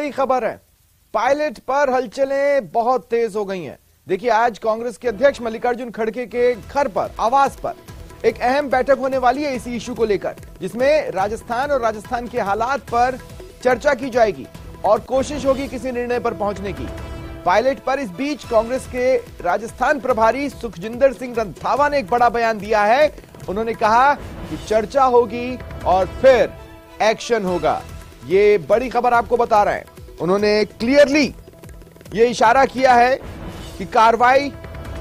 बड़ी खबर है, पायलट पर हलचलें बहुत तेज हो गई हैं। देखिए, आज कांग्रेस के अध्यक्ष मल्लिकार्जुन खड़गे के घर पर, आवास पर एक अहम बैठक होने वाली है इसी इशू को लेकर, जिसमें राजस्थान और राजस्थान के हालात पर चर्चा की जाएगी और कोशिश होगी किसी निर्णय पर पहुंचने की। पायलट पर इस बीच कांग्रेस के राजस्थान प्रभारी सुखजिंदर सिंह रंधावा ने एक बड़ा बयान दिया है। उन्होंने कहा कि चर्चा होगी और फिर एक्शन होगा। ये बड़ी खबर आपको बता रहे हैं। उन्होंने क्लियरली ये इशारा किया है कि कार्रवाई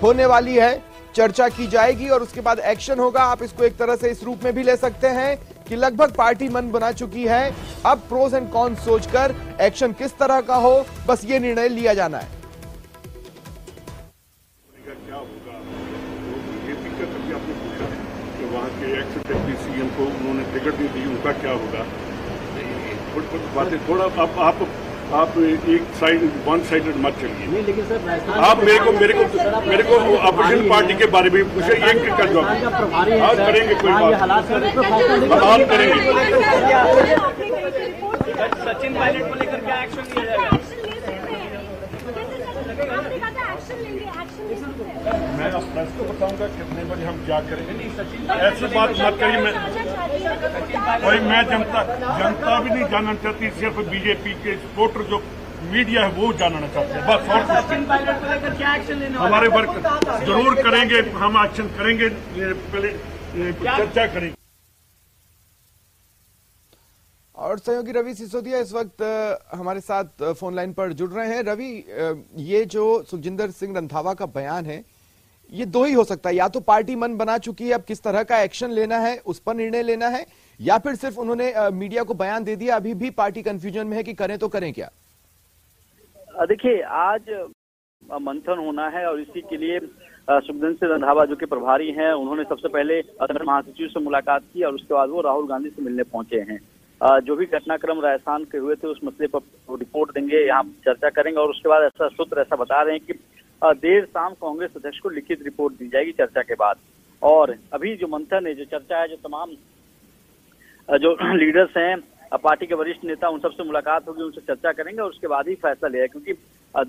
होने वाली है, चर्चा की जाएगी और उसके बाद एक्शन होगा। आप इसको एक तरह से इस रूप में भी ले सकते हैं कि लगभग पार्टी मन बना चुकी है। अब प्रोस एंड कॉन्स सोचकर एक्शन किस तरह का हो, बस ये निर्णय लिया जाना है। क्या होगा तो ये दिक्कत अभी आपने पूछा है कि वहाँ के एक्स डिप्टी सीएम को उन्होंने टिकट नहीं दी, उनका क्या होगा। बातें थोड़ा आप एक साइड वन साइडेड मत चलिए। नहीं, लेकिन सर आप मेरे को अपोजिशन पार्टी के बारे में पूछे, एक का जवाब आप करेंगे, कोई बात आप करेंगे। सचिन पायलट को लेकर क्या एक्शन लिया जाएगा? मैं अब प्रेस को बताऊंगा कितने बजे हम क्या करेंगे। ऐसी बात मत करिए। मैं जनता भी नहीं जानना चाहती, सिर्फ बीजेपी के सपोर्टर जो मीडिया है वो जानना चाहते हैं बस। और सचिन पायलट को लेकर क्या एक्शन लेने वाले? हमारे वर्क जरूर करेंगे, हम एक्शन करेंगे, पहले चर्चा करेंगे। और सहयोगी रवि सिसोदिया इस वक्त हमारे साथ फोन लाइन पर जुड़ रहे हैं। रवि, ये जो सुखजिंदर सिंह रंधावा का बयान है, ये दो ही हो सकता है, या तो पार्टी मन बना चुकी है, अब किस तरह का एक्शन लेना है उस पर निर्णय लेना है, या फिर सिर्फ उन्होंने मीडिया को बयान दे दिया, अभी भी पार्टी कंफ्यूजन में है कि करें तो करें क्या। देखिए, आज मंथन होना है और इसी के लिए सुखजिंदर सिंह रंधावा जो कि प्रभारी हैं, उन्होंने सबसे पहले महासचिव से मुलाकात की और उसके बाद वो राहुल गांधी से मिलने पहुंचे हैं। जो भी घटनाक्रम राजस्थान के हुए थे उस मसले पर रिपोर्ट देंगे, यहाँ चर्चा करेंगे और उसके बाद ऐसा सूत्र ऐसा बता रहे हैं कि देर शाम कांग्रेस अध्यक्ष को लिखित रिपोर्ट दी जाएगी चर्चा के बाद। और अभी जो मंथन है, जो चर्चा है, जो तमाम जो लीडर्स हैं, पार्टी के वरिष्ठ नेता, उन सबसे मुलाकात होगी, उनसे चर्चा करेंगे और उसके बाद ही फैसला लिया है। क्योंकि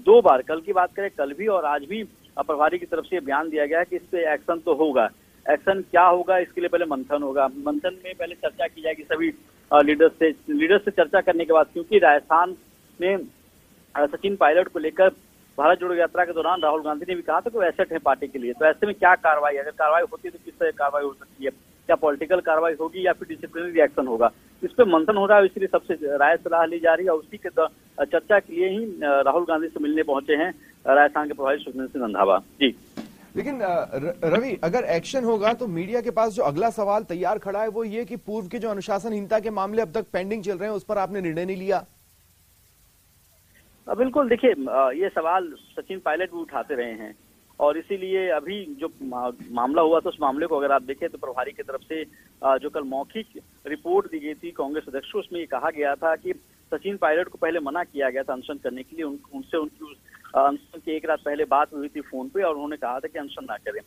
दो बार, कल की बात करें, कल भी और आज भी प्रभारी की तरफ से बयान दिया गया है कि इस पे एक्शन तो होगा। एक्शन क्या होगा, इसके लिए पहले मंथन होगा। मंथन में पहले चर्चा की जाएगी सभी लीडर्स से चर्चा करने के बाद, क्योंकि राजस्थान में सचिन पायलट को लेकर भारत जोड़ो यात्रा के दौरान राहुल गांधी ने भी कहा था कि वो एसेट है पार्टी के लिए। तो ऐसे में क्या कार्रवाई, अगर कार्रवाई होती है तो किस तरह कार्रवाई हो सकती है, क्या पॉलिटिकल कार्रवाई होगी या फिर डिसिप्लिनरी एक्शन होगा, इस पे मंथन हो रहा है। इसलिए सबसे राय सलाह ली जा रही है और उसी के चर्चा के लिए ही राहुल गांधी से मिलने पहुंचे हैं राजस्थान के प्रभारी सुखजिंदर सिंह रंधावा जी। लेकिन रवि, अगर एक्शन होगा तो मीडिया के पास जो अगला सवाल तैयार खड़ा है वो ये कि पूर्व के जो अनुशासनहीनता के मामले अब तक पेंडिंग चल रहे हैं, उस पर आपने निर्णय नहीं लिया। बिल्कुल, देखिए, ये सवाल सचिन पायलट भी उठाते रहे हैं और इसीलिए अभी जो मामला हुआ था उस मामले को अगर आप देखें तो प्रभारी की तरफ से जो कल मौखिक रिपोर्ट दी गई थी कांग्रेस अध्यक्ष को, उसमें ये कहा गया था कि सचिन पायलट को पहले मना किया गया था अनशन करने के लिए। उनसे उनकी अनशन की एक रात पहले बात हुई थी फोन पे और उन्होंने कहा था कि अनशन ना करें।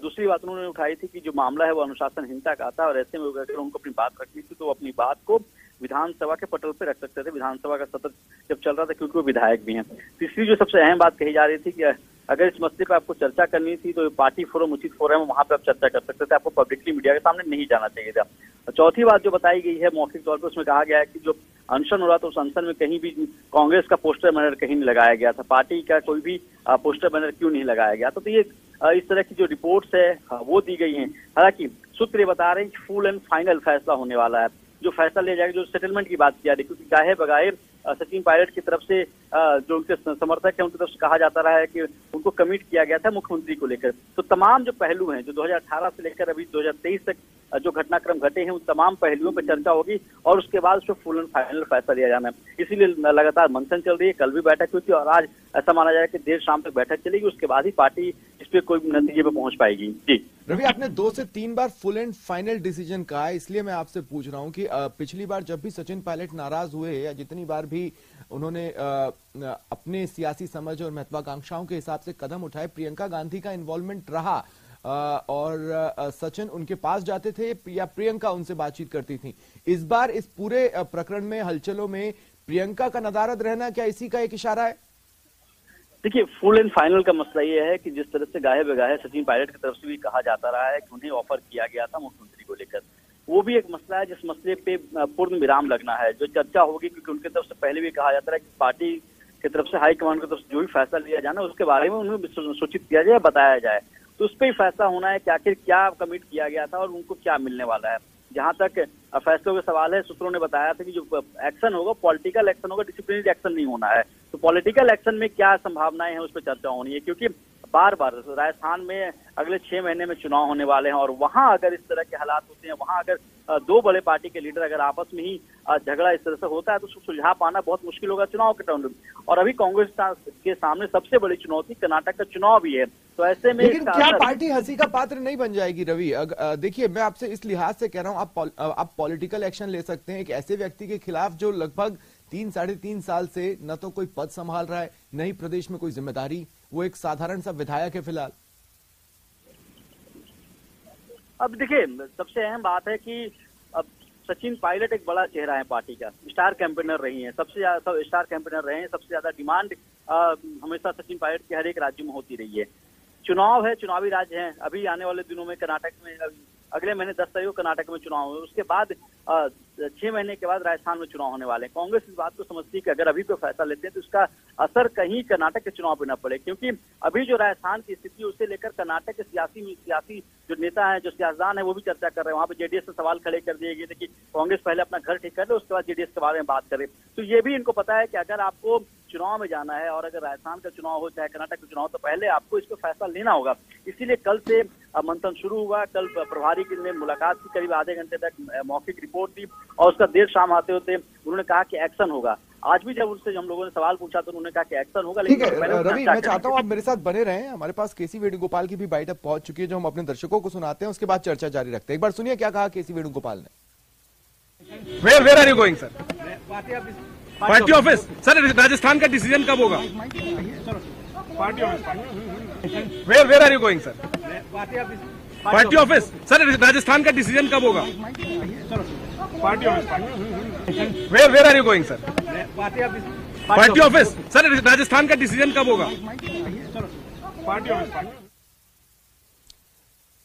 दूसरी बात उन्होंने उठाई थी कि जो मामला है वो अनुशासनहीनता का था और ऐसे में अगर उनको अपनी बात रखनी थी तो अपनी बात को विधानसभा के पटल पे रख सकते थे, विधानसभा का सत्र जब चल रहा था, क्योंकि वो विधायक भी हैं। तीसरी जो सबसे अहम बात कही जा रही थी कि अगर इस मसले पर आपको चर्चा करनी थी तो पार्टी फोरम उचित फोरम है, वहां पे आप चर्चा कर सकते थे, आपको पब्लिकली मीडिया के सामने नहीं जाना चाहिए था। चौथी बात जो बताई गई है मौखिक तौर पर, उसमें कहा गया है कि जो अनशन हो रहा था उस अनशन में कहीं भी कांग्रेस का पोस्टर बैनर कहीं नहीं लगाया गया था, पार्टी का कोई भी पोस्टर बैनर क्यों नहीं लगाया गया। तो ये इस तरह की जो रिपोर्ट्स है वो दी गई हैं। हालांकि सूत्र ये बता रहे हैं कि फुल एंड फाइनल फैसला होने वाला है, जो फैसला लिया जाएगा, जो सेटलमेंट की बात की जा रही है, क्योंकि गाहे बगाहे सचिन पायलट की तरफ से जो उनके समर्थक हैं उनकी तरफ से कहा जाता रहा है कि उनको कमिट किया गया था मुख्यमंत्री को लेकर। तो तमाम जो पहलू हैं, जो 2018 से लेकर अभी 2023 तक जो घटनाक्रम घटे हैं, उन तमाम पहलुओं पर चर्चा होगी और उसके बाद उसको फुल एंड फाइनल फैसला लिया जाना है। इसीलिए लगातार मंथन चल रही है। कल भी बैठक हुई थी और आज ऐसा माना जाए कि देर शाम तक बैठक चलेगी, उसके बाद ही पार्टी इस पे कोई नतीजे पे पहुंच पाएगी। जी रवि, आपने 2 से 3 बार फुल एंड फाइनल डिसीजन कहा है, इसलिए मैं आपसे पूछ रहा हूं कि पिछली बार जब भी सचिन पायलट नाराज हुए या जितनी बार भी उन्होंने अपने सियासी समझ और महत्वाकांक्षाओं के हिसाब से कदम उठाए, प्रियंका गांधी का इन्वॉल्वमेंट रहा और सचिन उनके पास जाते थे या प्रियंका उनसे बातचीत करती थी। इस बार इस पूरे प्रकरण में, हलचलों में प्रियंका का नदारद रहना क्या इसी का एक इशारा है? देखिए, फुल एंड फाइनल का मसला ये है कि जिस तरह से गाहे बेगाहे सचिन पायलट की तरफ से भी कहा जाता रहा है कि उन्हें ऑफर किया गया था मुख्यमंत्री को लेकर, वो भी एक मसला है जिस मसले पे पूर्ण विराम लगना है, जो चर्चा होगी, क्योंकि उनकी तरफ से पहले भी कहा जाता है कि पार्टी की तरफ से हाईकमान की तरफ से जो भी फैसला लिया जाए ना उसके बारे में उन्हें सूचित किया जाए, बताया जाए, तो उस पर ही फैसला होना है कि आखिर क्या कमिट किया गया था और उनको क्या मिलने वाला है। जहां तक फैसलों के सवाल है, सूत्रों ने बताया था कि जो एक्शन होगा पॉलिटिकल एक्शन होगा, डिसिप्लिनरी एक्शन नहीं होना है। तो पॉलिटिकल एक्शन में क्या संभावनाएं हैं उस पर चर्चा होनी है, क्योंकि बार बार राजस्थान में अगले 6 महीने में चुनाव होने वाले हैं और वहां अगर इस तरह के हालात होते हैं, वहां अगर दो बड़े पार्टी के लीडर अगर आपस में ही झगड़ा इस तरह से होता है तो उसको सुलझा पाना बहुत मुश्किल होगा चुनाव के टर्म में। और अभी कांग्रेस के सामने सबसे बड़ी चुनौती कर्नाटक का चुनाव भी है, तो ऐसे में लेकिन क्या पार्टी हंसी का पात्र नहीं बन जाएगी रवि? देखिए, मैं आपसे इस लिहाज से कह रहा हूं, आप पॉलिटिकल एक्शन ले सकते हैं एक ऐसे व्यक्ति के खिलाफ जो लगभग 3-3.5 साल से न तो कोई पद संभाल रहा है, न ही प्रदेश में कोई जिम्मेदारी, वो एक साधारण सा विधायक है फिलहाल। अब देखिए, सबसे अहम बात है कि अब सचिन पायलट एक बड़ा चेहरा है पार्टी का, स्टार कैंपेनर रही हैं, सबसे ज्यादा स्टार कैंपेनर रहे हैं, सबसे ज्यादा डिमांड हमेशा सचिन पायलट के हर एक राज्य में होती रही है। चुनाव है, चुनावी राज्य है, अभी आने वाले दिनों में कर्नाटक में अगले महीने 10 तारीख को कर्नाटक में चुनाव है, उसके बाद 6 महीने के बाद राजस्थान में चुनाव होने वाले हैं। कांग्रेस इस बात को समझती है कि अगर अभी कोई फैसला लेते हैं तो उसका असर कहीं कर्नाटक के चुनाव पर न पड़े, क्योंकि अभी जो राजस्थान की स्थिति है उसे लेकर कर्नाटक के सियासी जो नेता है, जो सियासतदान है, वो भी चर्चा कर रहे हैं। वहां पर जेडीएस से सवाल खड़े कर दिए गए थे कि कांग्रेस पहले अपना घर ठीक कर ले, उसके बाद जेडीएस के बारे में बात करे। तो ये भी इनको पता है कि अगर आपको चुनाव में जाना है और अगर राजस्थान का चुनाव हो चाहे कर्नाटक का चुनाव, तो पहले आपको इस पर फैसला लेना होगा। इसीलिए कल से मंथन शुरू हुआ। कल प्रभारी की ने मुलाकात की, करीब आधे घंटे तक मौखिक रिपोर्ट दी और उसका देर शाम आते होते उन्होंने कहा कि एक्शन होगा। आज भी जब उनसे हम लोगों ने सवाल पूछा तो उन्होंने कहा कि एक्शन होगा। ठीक है रवि, मैं चाहता हूं आप मेरे साथ बने रहें। हमारे पास केसी वेणुगोपाल की भी बाइट अब पहुंच चुकी है जो हम अपने दर्शकों को सुनाते हैं, उसके बाद चर्चा जारी रखते हैं। एक बार सुनिए क्या कहा केसी वेणुगोपाल ने। Where are you going, sir? Party office. Sir, Rajasthan का डिसीजन कब होगा? Party office. Where are you going, sir? Party office. Sir, Rajasthan का डिसीजन कब होगा? Party office. Where are you going, sir? Party office. Sir, Rajasthan का डिसीजन कब होगा? Party office.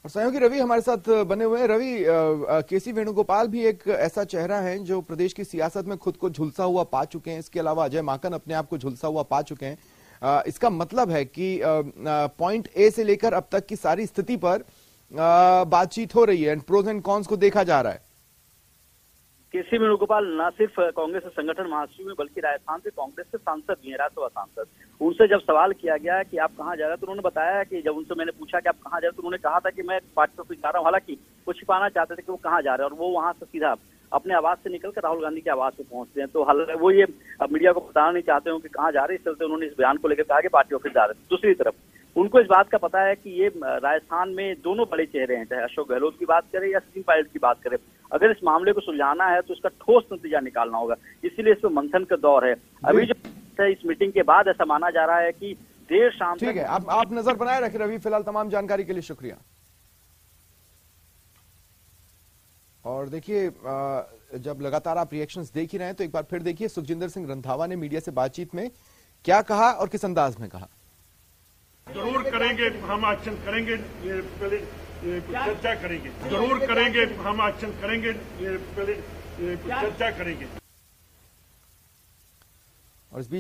और सहयोगी रवि हमारे साथ बने हुए हैं। रवि, केसी वेणुगोपाल भी एक ऐसा चेहरा है जो प्रदेश की सियासत में खुद को झुलसा हुआ पा चुके हैं। इसके अलावा अजय माकन अपने आप को झुलसा हुआ पा चुके हैं। इसका मतलब है कि पॉइंट ए से लेकर अब तक की सारी स्थिति पर बातचीत हो रही है, प्रोज एंड कॉन्स को देखा जा रहा है। केसी वेणुगोपाल न सिर्फ कांग्रेस के संगठन महासचिव में बल्कि राजस्थान से कांग्रेस के सांसद भी हैं, राज्यसभा सांसद। उनसे जब सवाल किया गया कि आप कहाँ जा रहे हैं तो उन्होंने बताया कि जब उनसे मैंने पूछा कि आप कहाँ जा रहे हैं तो उन्होंने कहा था कि मैं पार्टी ऑफिस जा रहा हूँ। हालांकि वो छिपाना चाहते थे कि वो कहाँ जा रहे हैं और वो वहां से सीधा अपने आवास से निकलकर राहुल गांधी के आवास पे पहुंचते हैं। तो वो ये मीडिया को बताना नहीं चाहते हो कि कहाँ जा रहे हैं, इस चलते उन्होंने इस बयान को लेकर कहा कि पार्टी ऑफिस जा रहे हैं। दूसरी तरफ उनको इस बात का पता है कि ये राजस्थान में दोनों बड़े चेहरे हैं, चाहे अशोक गहलोत की बात करें या सचिन पायलट की बात करें। अगर इस मामले को सुलझाना है तो इसका ठोस नतीजा निकालना होगा, इसीलिए इस पर मंथन का दौर है। अभी जो इस मीटिंग के बाद ऐसा माना जा रहा है कि देर शाम ठीक है, आप नजर बनाए रखें रवि। फिलहाल तमाम जानकारी के लिए शुक्रिया। और देखिए, जब लगातार आप रिएक्शंस देख ही रहे हैं तो एक बार फिर देखिए सुखजिंदर सिंह रंधावा ने मीडिया से बातचीत में क्या कहा और किस अंदाज में कहा। जरूर करेंगे, हम एक्शन करेंगे, पहले चर्चा करेंगे। जरूर करेंगे, हम एक्शन करेंगे, पहले चर्चा करेंगे। और इस बीच